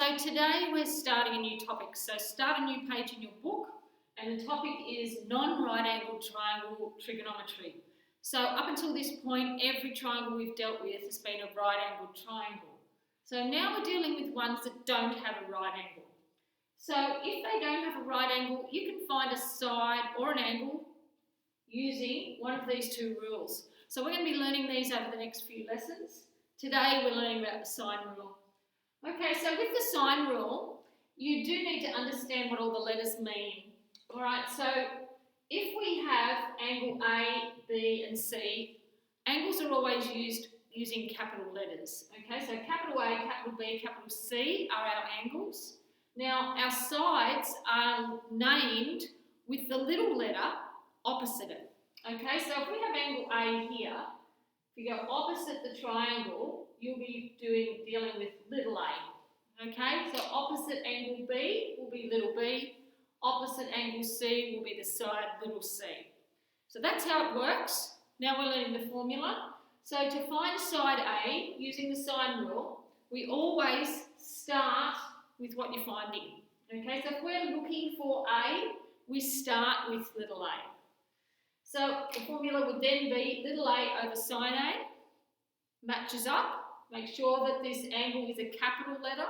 So today we're starting a new topic. So start a new page in your book, and the topic is non-right angled triangle trigonometry. So up until this point, every triangle we've dealt with has been a right angled triangle. So now we're dealing with ones that don't have a right angle. So if they don't have a right angle, you can find a side or an angle using one of these two rules. So we're going to be learning these over the next few lessons. Today we're learning about the sine rule. Okay, so with the sine rule, you do need to understand what all the letters mean. Alright, so if we have angle A, B and C, angles are always used using capital letters. Okay, so capital A, capital B, capital C are our angles. Now, our sides are named with the little letter opposite it. Okay, so if we have angle A here, if you go opposite the triangle, you'll be dealing with little a. Okay, so opposite angle B will be little b, opposite angle C will be the side little c. So that's how it works. Now we're learning the formula. So to find side A, using the sine rule, we always start with what you're finding. Okay, so if we're looking for A, we start with little a. So the formula would then be little a over sine A, matches up, make sure that this angle is a capital letter,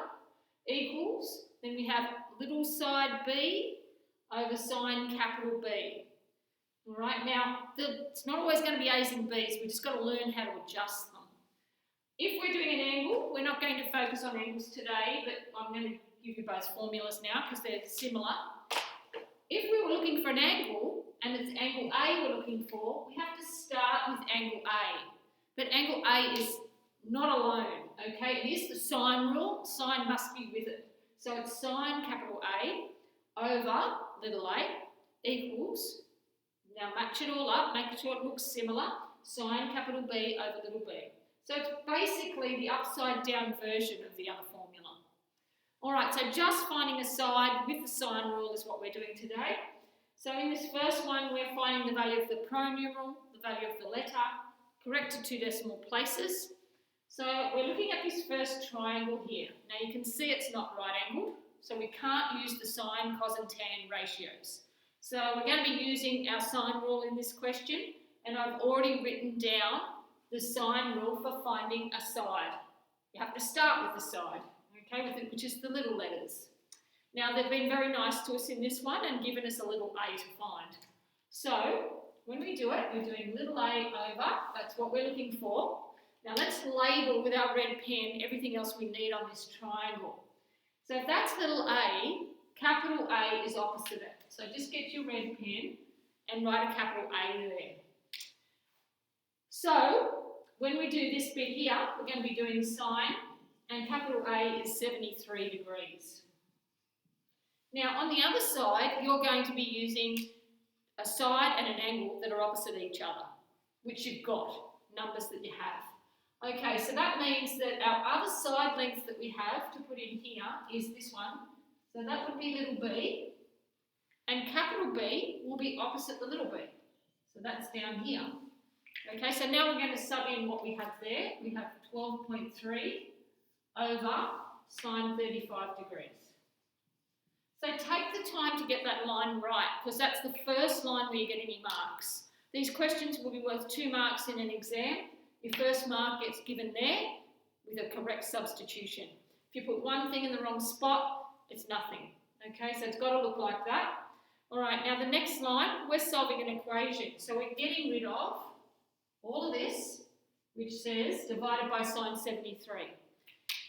equals, then we have little side B over sine capital B. Alright, now it's not always going to be A's and B's, we've just got to learn how to adjust them. If we're doing an angle, we're not going to focus on angles today, but I'm going to give you both formulas now because they're similar. If we were looking for an angle, and it's angle A we're looking for, we have to start with angle A. But angle A is not alone, okay? It is the sine rule. Sine must be with it. So it's sine capital A over little a equals, now match it all up, make sure it looks similar, sine capital B over little b. So it's basically the upside down version of the other formula. Alright, so just finding a side with the sine rule is what we're doing today. So in this first one, we're finding the value of the pronumeral, the value of the letter, corrected 2 decimal places. So we're looking at this first triangle here. Now you can see it's not right angled, so we can't use the sine, cos and tan ratios. So we're going to be using our sine rule in this question, and I've already written down the sine rule for finding a side. You have to start with the side, okay, which is the little letters. Now they've been very nice to us in this one and given us a little a to find. So when we do it, we're doing little a over, that's what we're looking for. Now let's label with our red pen everything else we need on this triangle. So if that's little a, capital A is opposite it. So just get your red pen and write a capital A there. So when we do this bit here, we're going to be doing sine, and capital A is 73 degrees. Now on the other side, you're going to be using a side and an angle that are opposite each other, which you've got, numbers that you have. Okay, so that means that our other side length that we have to put in here is this one. So that would be little b, and capital B will be opposite the little b. So that's down here. Okay, so now we're going to sub in what we have there. We have 12.3 over sine 35 degrees. So take the time to get that line right, because that's the first line where you get any marks. These questions will be worth 2 marks in an exam. Your first mark gets given there with a correct substitution. If you put one thing in the wrong spot, it's nothing. Okay, so it's got to look like that. All right, now the next line, we're solving an equation. So we're getting rid of all of this, which says divided by sine 73.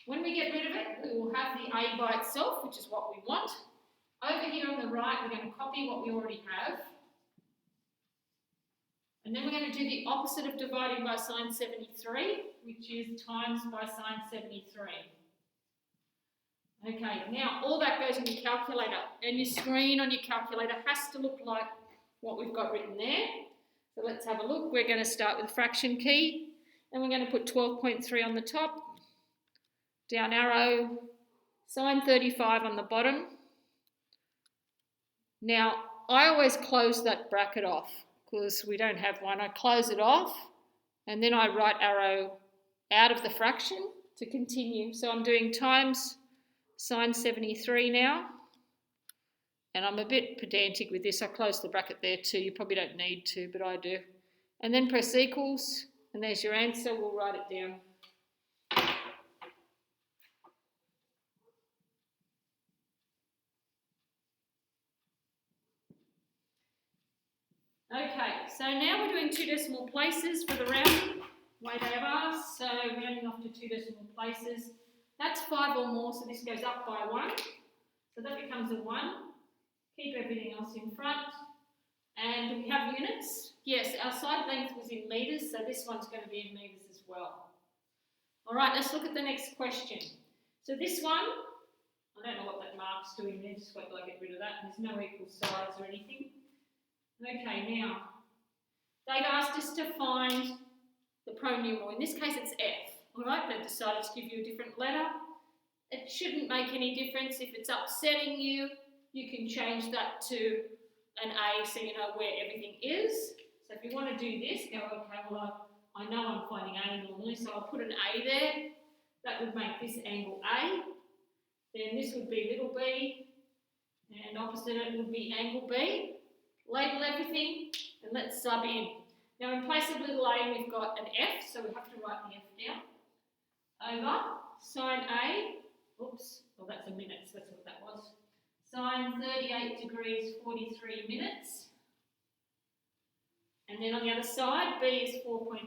When we get rid of it, we will have the a by itself, which is what we want. Over here on the right, we're going to copy what we already have. And then we're going to do the opposite of dividing by sine 73, which is times by sine 73. Okay, now all that goes in your calculator, and your screen on your calculator has to look like what we've got written there. So let's have a look. We're going to start with the fraction key, and we're going to put 12.3 on the top, down arrow, sine 35 on the bottom. Now, I always close that bracket off because we don't have one. I close it off, and then I right arrow out of the fraction to continue. So I'm doing times sine 73 now. And I'm a bit pedantic with this. I close the bracket there too. You probably don't need to, but I do. And then press equals, and there's your answer. We'll write it down. Okay, so now we're doing 2 decimal places for the rounding, way they have asked. So rounding off to 2 decimal places. That's 5 or more, so this goes up by 1. So that becomes a 1. Keep everything else in front. And do we have units? Yes, our side length was in metres, so this one's going to be in metres as well. All right, let's look at the next question. So this one, I don't know what that mark's doing there, just wait till I get rid of that. There's no equal sides or anything. Okay, now, they've asked us to find the pronumeral. In this case, it's F. All right, they've decided to give you a different letter. It shouldn't make any difference. If it's upsetting you, you can change that to an A so you know where everything is. So if you want to do this, go, okay, well, I know I'm finding A normally, so I'll put an A there. That would make this angle A. Then this would be little b, and opposite it would be angle B. Label everything, and let's sub in. Now in place of little a, we've got an F, so we have to write the F down. Over sine A, oops, well that's a minutes, that's what that was. Sine 38 degrees, 43 minutes. And then on the other side, B is 4.5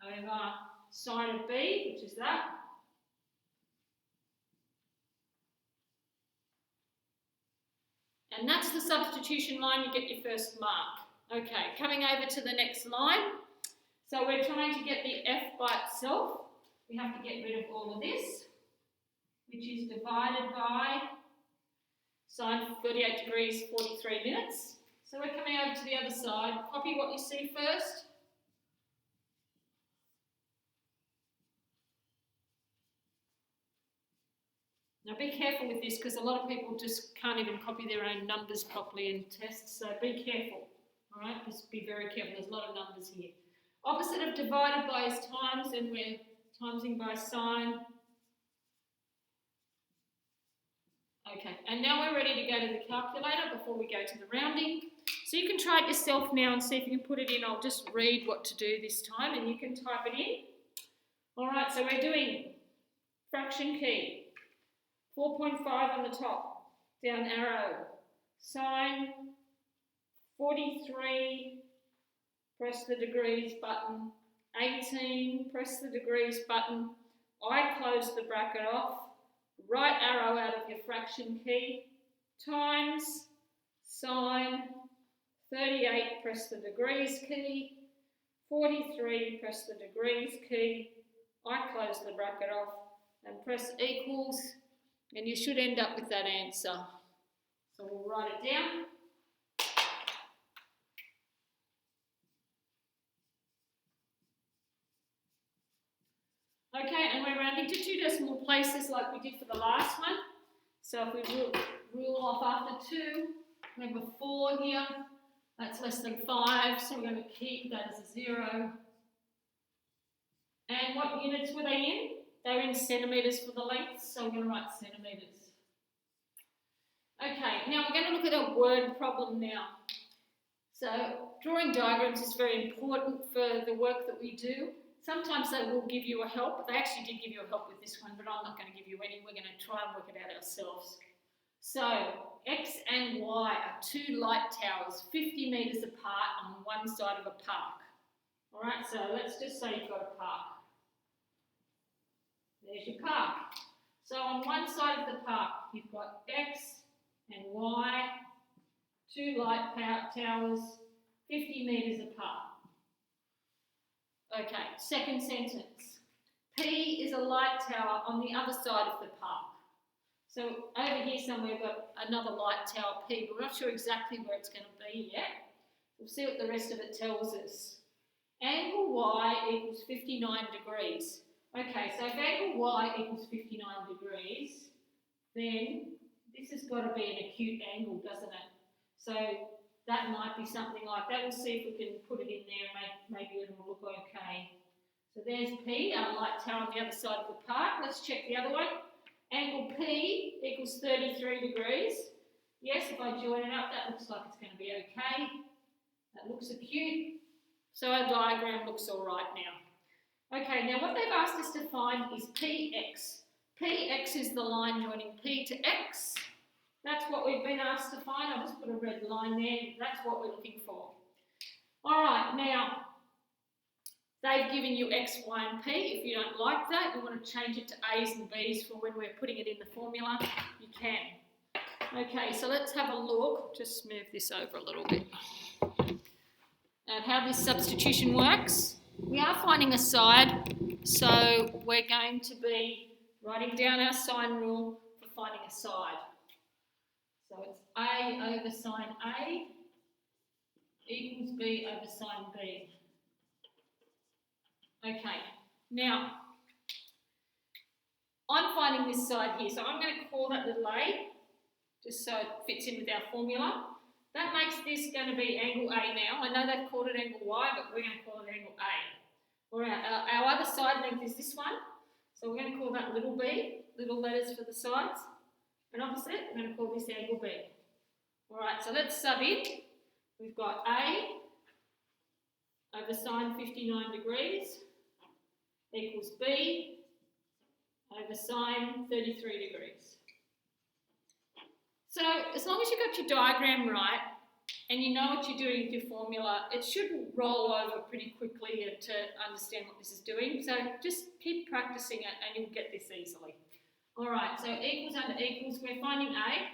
over sine of B, which is that. And that's the substitution line, you get your first mark. Okay, coming over to the next line. So we're trying to get the F by itself. We have to get rid of all of this, which is divided by sine 38 degrees, 43 minutes. So we're coming over to the other side. Copy what you see first. Now be careful with this because a lot of people just can't even copy their own numbers properly in tests, so be careful. All right, just be very careful. There's a lot of numbers here. Opposite of divided by is times, and we're timesing by sine. Okay, and now we're ready to go to the calculator before we go to the rounding. So you can try it yourself now and see if you can put it in. I'll just read what to do this time and you can type it in. All right, so we're doing fraction key, 4.5 on the top, down arrow, sine 43, press the degrees button, 18, press the degrees button, I close the bracket off, right arrow out of your fraction key, times sine 38, press the degrees key, 43, press the degrees key, I close the bracket off and press equals, and you should end up with that answer. So we'll write it down. Okay, and we're rounding to 2 decimal places like we did for the last one. So if we rule off after 2, remember 4 here, that's less than 5, so we're going to keep that as a 0. And what units were they in? They were in centimetres for the length, so we're going to write centimetres. Okay, now we're going to look at a word problem now. So drawing diagrams is very important for the work that we do. Sometimes they will give you a help. They actually did give you a help with this one, but I'm not going to give you any. We're going to try and work it out ourselves. So X and Y are 2 light towers, 50 metres apart on one side of a park. All right, so let's just say you've got a park. There's your park. So on one side of the park, you've got X and Y, 2 light towers, 50 metres apart. Okay, second sentence. P is a light tower on the other side of the park. So over here somewhere we've got another light tower P, but we're not sure exactly where it's going to be yet. We'll see what the rest of it tells us. Angle Y equals 59 degrees. Okay, so if angle Y equals 59 degrees, then this has got to be an acute angle, doesn't it? So that might be something like that. We'll see if we can put it in there and maybe it'll look okay. So So there's P, our light tower on the other side of the park. Let's check the other one. Angle P equals 33 degrees. Yes, if I join it up, that looks like it's going to be okay. That looks acute. So our diagram looks all right now. Okay, now what they've asked us to find is PX. PX is the line joining P to X. That's what we've been asked to find. I'll just put a red line there. That's what we're looking for. All right, now, they've given you X, Y, and P. If you don't like that, you want to change it to A's and B's for when we're putting it in the formula, you can. Okay, so let's have a look. Just move this over a little bit. At how this substitution works. We are finding a side, so we're going to be writing down our sine rule for finding a side. So it's A over sine A equals B over sine B. Okay, now I'm finding this side here, so I'm going to call that little A, just so it fits in with our formula. That makes this going to be angle A now. I know they've called it angle Y, but we're going to call it angle A. All right, our other side length is this one, so we're going to call that little b, little letters for the sides. And opposite, we're going to call this angle B. All right, so let's sub in. We've got A over sine 59 degrees equals B over sine 33 degrees. So as long as you've got your diagram right and you know what you're doing with your formula, it should roll over pretty quickly to understand what this is doing. So just keep practicing it and you'll get this easily. All right, so equals under equals, we're finding A.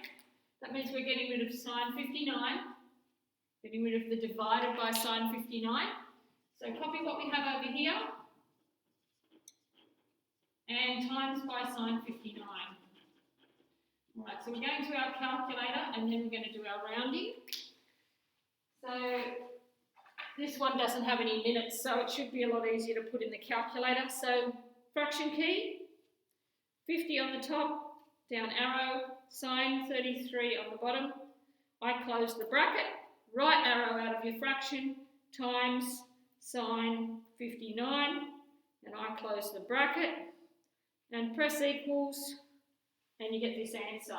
That means we're getting rid of sine 59, getting rid of the divided by sine 59. So copy what we have over here and times by sine 59. All right, so we're going to our calculator and then we're going to do our rounding. So this one doesn't have any minutes, so it should be a lot easier to put in the calculator. So fraction key, 50 on the top, down arrow, sine 33 on the bottom. I close the bracket, right arrow out of your fraction, times sine 59, and I close the bracket, and press equals, and you get this answer.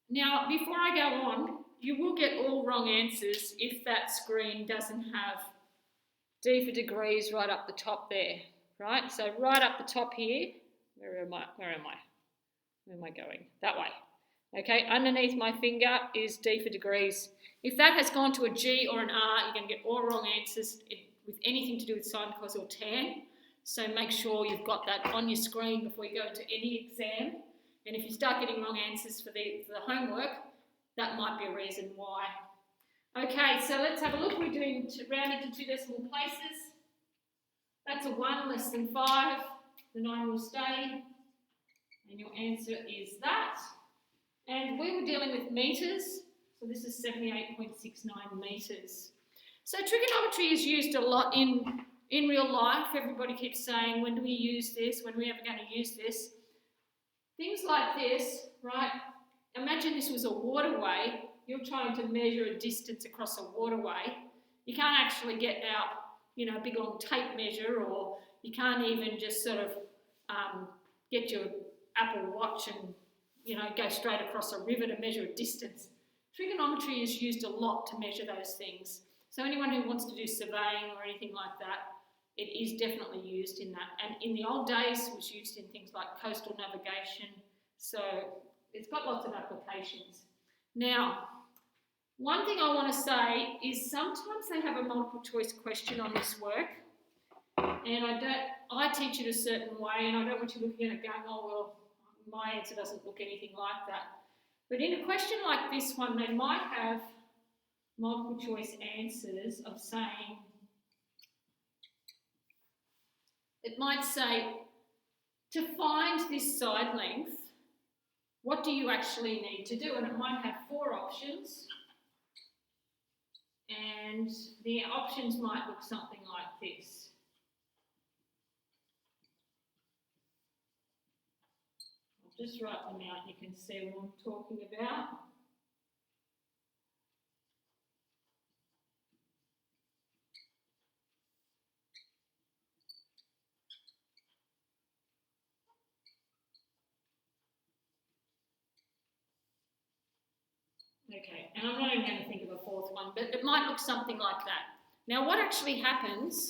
Now, before I go on, you will get all wrong answers if that screen doesn't have D for degrees right up the top there, right? So right up the top here, where am I going? That way. Okay, underneath my finger is D for degrees. If that has gone to a G or an R, you're going to get all wrong answers with anything to do with sine, cos or tan. So make sure you've got that on your screen before you go into any exam. And if you start getting wrong answers for the homework, that might be a reason why. Okay, so let's have a look. We're doing rounding to 2 decimal places. That's a 1 less than 5. The 9 will stay. And your answer is that. And we were dealing with metres. So this is 78.69 metres. So trigonometry is used a lot in real life. Everybody keeps saying, when do we use this? When are we ever going to use this? Things like this, right? Imagine this was a waterway. You're trying to measure a distance across a waterway. You can't actually get out, a big long tape measure, or you can't even just sort of get your Apple Watch and, go straight across a river to measure a distance. Trigonometry is used a lot to measure those things. So anyone who wants to do surveying or anything like that, it is definitely used in that. And in the old days, it was used in things like coastal navigation. So it's got lots of applications. Now, one thing I want to say is sometimes they have a multiple choice question on this work. And I teach it a certain way, and I don't want you looking at it going, oh, well, my answer doesn't look anything like that. But in a question like this one, they might have multiple choice answers of saying, it might say, to find this side length, what do you actually need to do? And it might have 4 options. And the options might look something like this. I'll just write them out, you can see what I'm talking about. Okay, and I'm not even going to think of a fourth one, but it might look something like that. Now, what actually happens